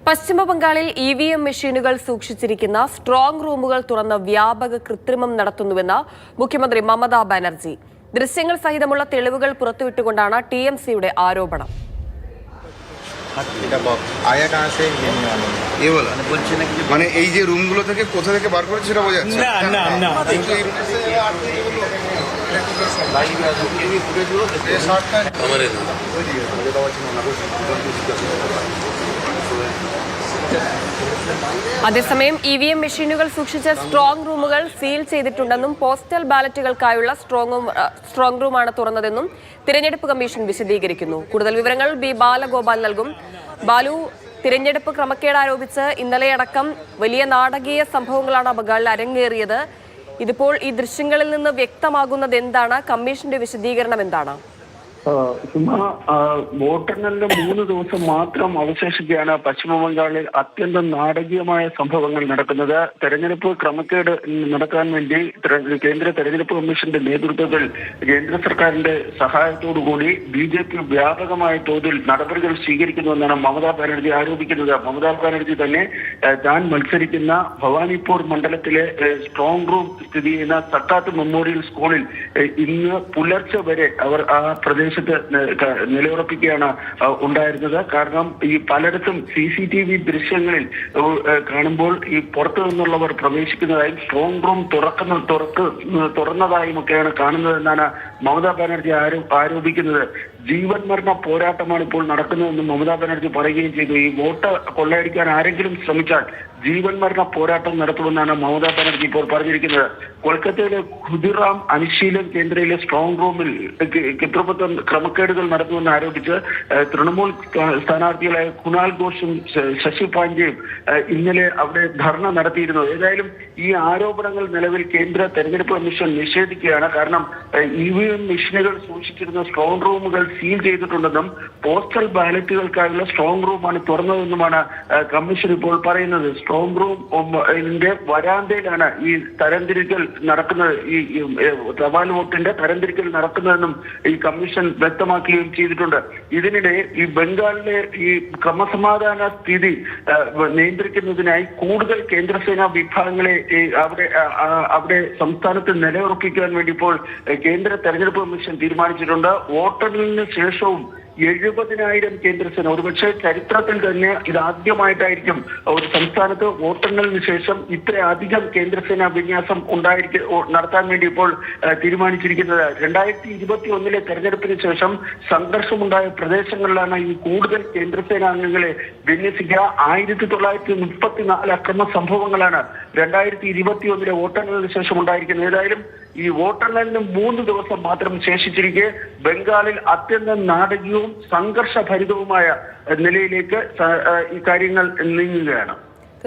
പശ്ചിമബംഗാളിൽ ഇവിഎം മെഷീനുകൾ സൂക്ഷിച്ചിരിക്കുന്ന സ്ട്രോങ് റൂമുകൾ തുറന്ന് വ്യാപക കൃത്രിമം നടത്തുന്നുവെന്ന് മുഖ്യമന്ത്രി മമതാ ബാനർജി. ദൃശ്യങ്ങൾ സഹിതമുള്ള തെളിവുകൾ പുറത്തുവിട്ടുകൊണ്ടാണ് ടിഎംസിയുടെ ആരോപണം. അതേസമയം ഇവിഎം മെഷീനുകൾ സൂക്ഷിച്ച സ്ട്രോങ് റൂമുകൾ സീൽ ചെയ്തിട്ടുണ്ടെന്നും പോസ്റ്റൽ ബാലറ്റുകൾക്കായുള്ള സ്ട്രോങ് റൂമാണ് തുറന്നതെന്നും തിരഞ്ഞെടുപ്പ് കമ്മീഷൻ വിശദീകരിക്കുന്നു. കൂടുതൽ വിവരങ്ങൾ ബി ബാലഗോപാൽ നൽകും. ബാലു, തിരഞ്ഞെടുപ്പ് ക്രമക്കേട് ആരോപിച്ച് ഇന്നലെയടക്കം വലിയ നാടകീയ സംഭവങ്ങളാണ് ബംഗാളിൽ അരങ്ങേറിയത്. ഇതിപ്പോൾ ഈ ദൃശ്യങ്ങളിൽ നിന്ന് വ്യക്തമാകുന്നത് എന്താണ്? കമ്മീഷന്റെ വിശദീകരണം എന്താണ്? വോട്ടെണ്ണലിന് 3 ദിവസം മാത്രം അവശേഷിക്കുകയാണ് പശ്ചിമബംഗാളിൽ അത്യന്തം നാടകീയമായ സംഭവങ്ങൾ നടക്കുന്നത്. തെരഞ്ഞെടുപ്പ് ക്രമക്കേട് നടക്കാൻ വേണ്ടി കേന്ദ്ര തെരഞ്ഞെടുപ്പ് കമ്മീഷന്റെ നേതൃത്വത്തിൽ കേന്ദ്ര സർക്കാരിന്റെ സഹായത്തോടുകൂടി BJP വ്യാപകമായ തോതിൽ നടപടികൾ സ്വീകരിക്കുന്നുവെന്നാണ് മമതാ ബാനർജി ആരോപിക്കുന്നത്. മമതാ ബാനർജി തന്നെ താൻ മത്സരിക്കുന്ന ഭവാനിപ്പൂർ മണ്ഡലത്തിലെ സ്ട്രോങ് റൂം സ്ഥിതി ചെയ്യുന്ന സക്കാത്ത് മെമ്മോറിയൽ സ്കൂളിൽ ഇന്ന് പുലർച്ചെ വരെ അവർ ആ പ്രദേശത്ത് നിലയുറപ്പിക്കുകയാണ് ഉണ്ടായിരുന്നത്. കാരണം ഈ പലയിടത്തും CCTV ദൃശ്യങ്ങളിൽ കാണുമ്പോൾ ഈ പുറത്തു നിന്നുള്ളവർ പ്രവേശിക്കുന്നതായും സ്ട്രോങ് റൂം തുറന്നതായും ഒക്കെയാണ് കാണുന്നതെന്നാണ് മമതാ ബാനർജി ആരോപിക്കുന്നത്. ജീവൻ മരണ പോരാട്ടമാണ് ഇപ്പോൾ നടക്കുന്നതെന്ന് മമതാ ബാനർജി പറയുകയും ചെയ്തു. ഈ വോട്ട് കൊള്ളയടിക്കാൻ ആരെങ്കിലും ശ്രമിച്ചാൽ ജീവൻ മരണ പോരാട്ടം നടത്തുമെന്നാണ് മമതാ ബാനർജി ഇപ്പോൾ പറഞ്ഞിരിക്കുന്നത്. കൊൽക്കത്തയിലെ ഖുദിറാം അനുശീലൻ കേന്ദ്രയിലെ സ്ട്രോങ് റൂമിൽ ക്രമക്കേടുകൾ നടത്തുമെന്ന് ആരോപിച്ച് തൃണമൂൽ സ്ഥാനാർത്ഥികളായ കുനാൽ ഘോഷും ശശി പാണ്ഡ്യയും ഇന്നലെ അവിടെ ധർണ നടത്തിയിരുന്നു. ഏതായാലും ഈ ആരോപണങ്ങൾ നിലവിൽ കേന്ദ്ര തെരഞ്ഞെടുപ്പ് കമ്മീഷൻ നിഷേധിക്കുകയാണ്. കാരണം EVM മെഷീനുകൾ സൂക്ഷിച്ചിരുന്ന സ്ട്രോങ് റൂമുകൾ സീൽ ചെയ്തിട്ടുണ്ടെന്നും പോസ്റ്റൽ ബാലറ്റുകൾക്കായുള്ള സ്ട്രോങ് റൂമാണ് തുറന്നതെന്നുമാണ് കമ്മീഷൻ ഇപ്പോൾ പറയുന്നത്. സ്ട്രോങ് റൂമിന്റെ വരാന്തയിലാണ് ഈ തരംതിരിക്കൽ നടക്കുന്നത്, ഈ തപാൽ വോട്ടിന്റെ തരംതിരിക്കൽ നടക്കുന്നതെന്നും ഈ കമ്മീഷൻ വ്യക്തമാക്കുകയും ചെയ്തിട്ടുണ്ട്. ഇതിനിടെ ഈ ബംഗാളിലെ ഈ ക്രമസമാധാന സ്ഥിതി നിയന്ത്രിക്കുന്നതിനായി കൂടുതൽ കേന്ദ്രസേനാ വിഭാഗങ്ങളെ അവിടെ സംസ്ഥാനത്ത് നിലയുറപ്പിക്കാൻ വേണ്ടി ഇപ്പോൾ കേന്ദ്ര തെരഞ്ഞെടുപ്പ് കമ്മീഷൻ തീരുമാനിച്ചിട്ടുണ്ട്. വോട്ടെണ്ണലിന് ശേഷവും 70,000 കേന്ദ്രസേന, ഒരുപക്ഷെ ചരിത്രത്തിൽ തന്നെ ഇതാദ്യമായിട്ടായിരിക്കും ഒരു സംസ്ഥാനത്ത് വോട്ടെണ്ണലിന് ശേഷം ഇത്രയധികം കേന്ദ്രസേനാ വിന്യാസം നടത്താൻ വേണ്ടി ഇപ്പോൾ തീരുമാനിച്ചിരിക്കുന്നത്. 2021 തെരഞ്ഞെടുപ്പിന് ശേഷം സംഘർഷമുണ്ടായ പ്രദേശങ്ങളിലാണ് ഈ കൂടുതൽ കേന്ദ്രസേനാംഗങ്ങളെ വിന്യസിക്കുക. 1934 അക്രമ സംഭവങ്ങളാണ് 2021 വോട്ടെണ്ണലിന് ശേഷം ഉണ്ടായിരിക്കുന്നത്. ഏതായാലും ഈ വോട്ടെണ്ണലിന് 3 ദിവസം മാത്രം ശേഷിച്ചിരിക്കെ ബംഗാളിൽ അത്യന്തം നാടകീയവും സംഘർഷഭരിതവുമായ നിലയിലേക്ക് ഈ കാര്യങ്ങൾ നീങ്ങുകയാണ്.